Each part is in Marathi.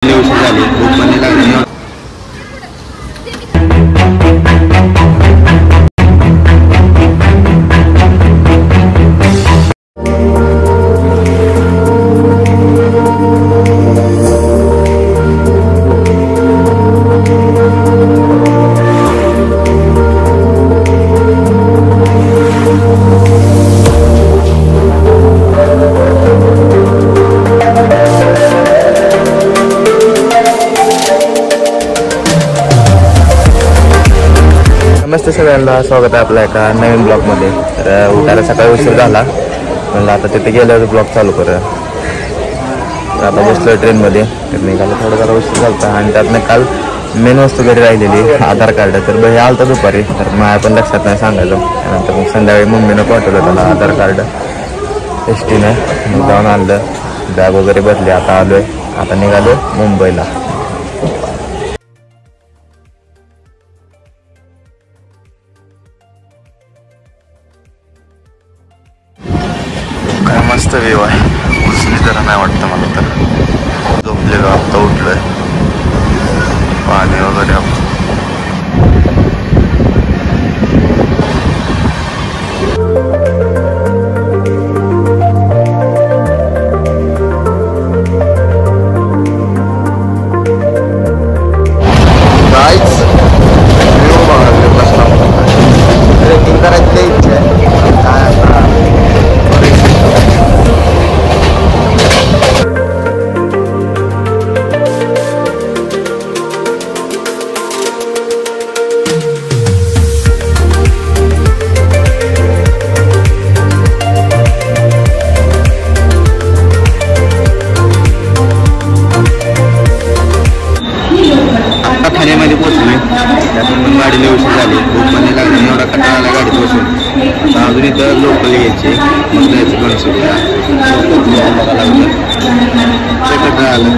उशीर झाली भूक पण नाही लागली. नमस्ते सगळ्यांना, स्वागत आहे आपल्या एका नवीन ब्लॉगमध्ये. तर उठायला सकाळी उशीर झाला, म्हणलं आता तिथे गेल्यावर ब्लॉग चालू करूया. तर आता बसलो ट्रेनमध्ये. तर निघालं थोडं जरा उशीर झाला आणि त्यातनं काल मेन वस्तू घरी राहिलेली आधार कार्ड. तर भाई आलं तर दुपारी, तर मला पण लक्षात नाही सांगायचं. त्यानंतर मग संध्याकाळी मम्मीनं पाठवलं त्याला आधार कार्ड एसटीनं. मग जाऊन आणलं, बॅग वगैरे बदली. आता आलो आहे, आता निघालो मुंबईला. काय मस्त व्ह्यू आहे. उसली जरा नाही वाटतं मला, तर झोपलेलो आत्ता उठलोय. पाणी वगैरे ठाण्यामध्ये पोहोचले. त्यातून पण गाडीला उशीर झाली, भूक पण नाही लागली. एवढा कंटाळा आला गाडीत बसून. आता अजून इथं लोकल यायचे, मग जायचं बनसोडला आलं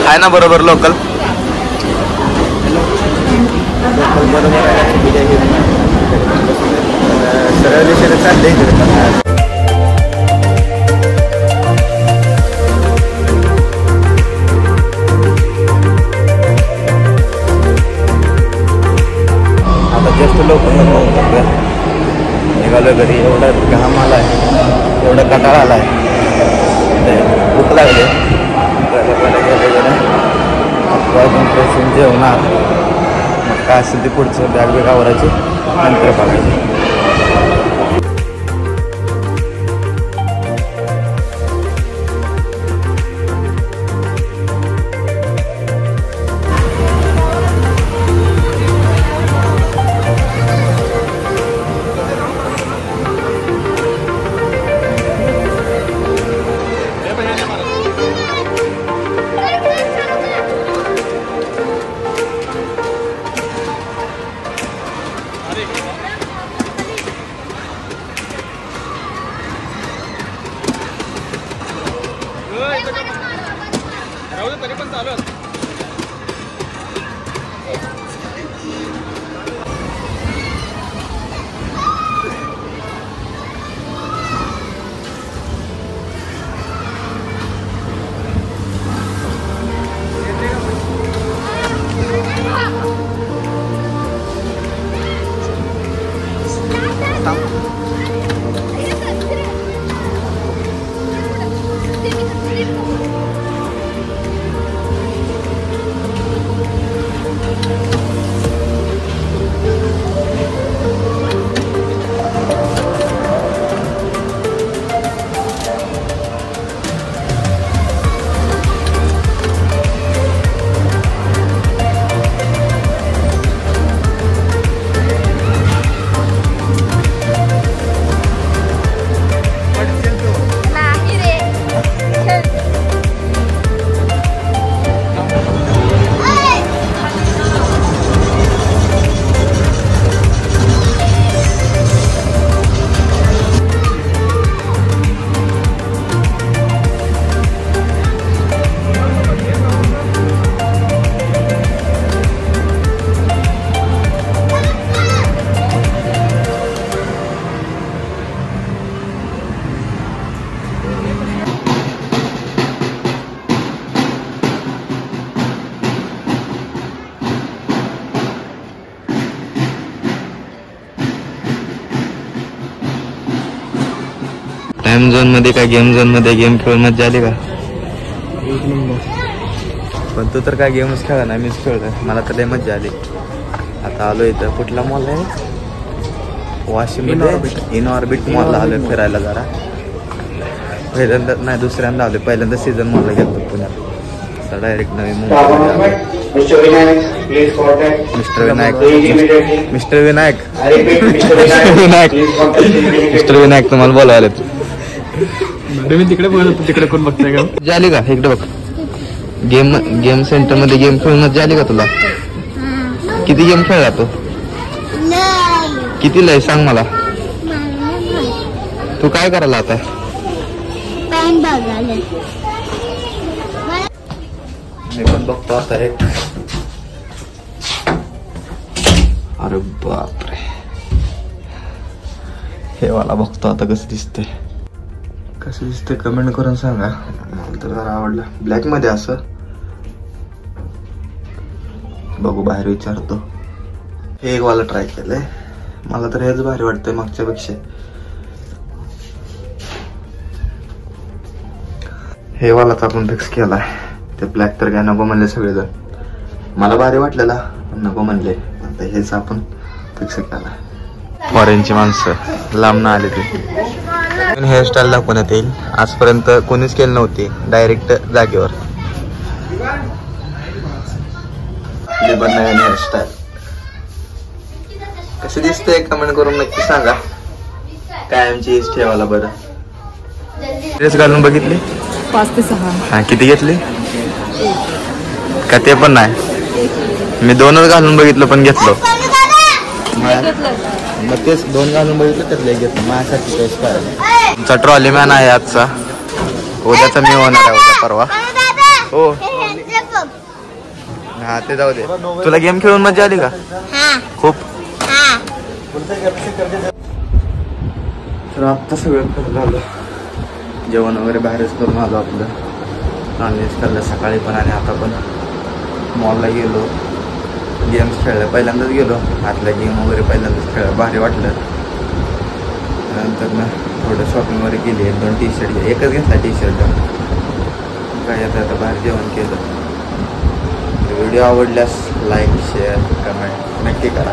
आहे ना. बरोबर लोकल बरोबर आहे. सरळ दिशेने चाललंय. जास्त लोकल निघालो घरी. एवढा घाम आला आहे, एवढा कंटाळा आला आहे, भूक लागली. जेवणार, मग काय असेल ते पुढचं बॅग बिग आवरायची, नंतर बघायची. तरी पण चालू टाइम झोन मध्ये काय गेम झोन मध्ये गेम खेळून मजा आली का? पण तू तर काय गेमच खेळला नाही, मीच खेळलोय. मला तर लय मजा आली. आता आलो इथं कुठला मॉल आहे वाशिममध्ये, इन ऑर्बिट मॉलला आलोय फिरायला जरा. पहिल्यांदा नाही दुसऱ्यांदा आलोय, पहिल्यांदा सीझन मॉलला गेलो पुण्यात. तर डायरेक्ट नवीन मुंबईमध्ये mister Vinayak mister Vinayak mister Vinayak तुम्हाला बोलवायला तिकडे बघत तिकडे कोण बघताय का? झाली का? इकडे बघ. गेम सेंटर मध्ये गेम खेळून झाली का तुला? किती गेम खेळला तू? किती लय सांग मला. तू काय करायला आता? मी पण बघतो आता एक. अरे बापरे, हे वाला बघतो आता कसं दिसते. कसं दिसते कमेंट करून सांगा. मला तर जरा आवडलं ब्लॅक मध्ये. असं बघू, बाहेर विचारतो. हे एक वाला ट्राय केलंय, मला तर हेच भारी वाटतंय मागच्या पेक्षा. हे वाला तर आपण फिक्स केलाय. ते ब्लॅक तर काय नको म्हणले सगळेजण. मला भारी वाटलेला नको म्हणले. आता हेच आपण फिक्स केलाय. फॉरेनची माणसं लांब आले ते. हेअरस्टाईल दाखवण्यात येईल. आजपर्यंत कोणीच केली नव्हती, डायरेक्ट जागेवर. नवीन हेअरस्टाईल कशी दिसते कमेंट करून नक्की सांगा. कायमची इज ठेवायला. बरं ड्रेस घालून बघितली 5 ते 6. हा, किती घेतली का ते पण नाही? मी 2च घालून बघितलं पण घेतलो. मग तेच 2 घालून बघितलं त्यातलं घेतलं. माझ्यासाठी चॉईस करायला. तुमचा ट्रॉली मॅन आहे आजचा. उद्याचा मी होणार आहे, उद्या परवा. हो हा, ते जाऊ दे. तुला गेम खेळून मजा आली का? खूप. तर आत्ता सगळं झालं. जेवण वगैरे बाहेरच करून आलो. आपलं नॉनव्हेज खाल्लं सकाळी पण आणि आता पण. मॉलला गेलो, गेम्स खेळल्या. पहिल्यांदाच गेलो, आतल्या गेम वगैरे पहिल्यांदाच खेळलं. भारी वाटलं. नंतर ना थोडं शॉपिंग वगैरे केली. 1-2 टी-शर्ट, एकच घेतला टी-शर्ट. काय आता बाहेर जेवण केलं. व्हिडिओ आवडल्यास लाईक शेअर कमेंट नक्की करा.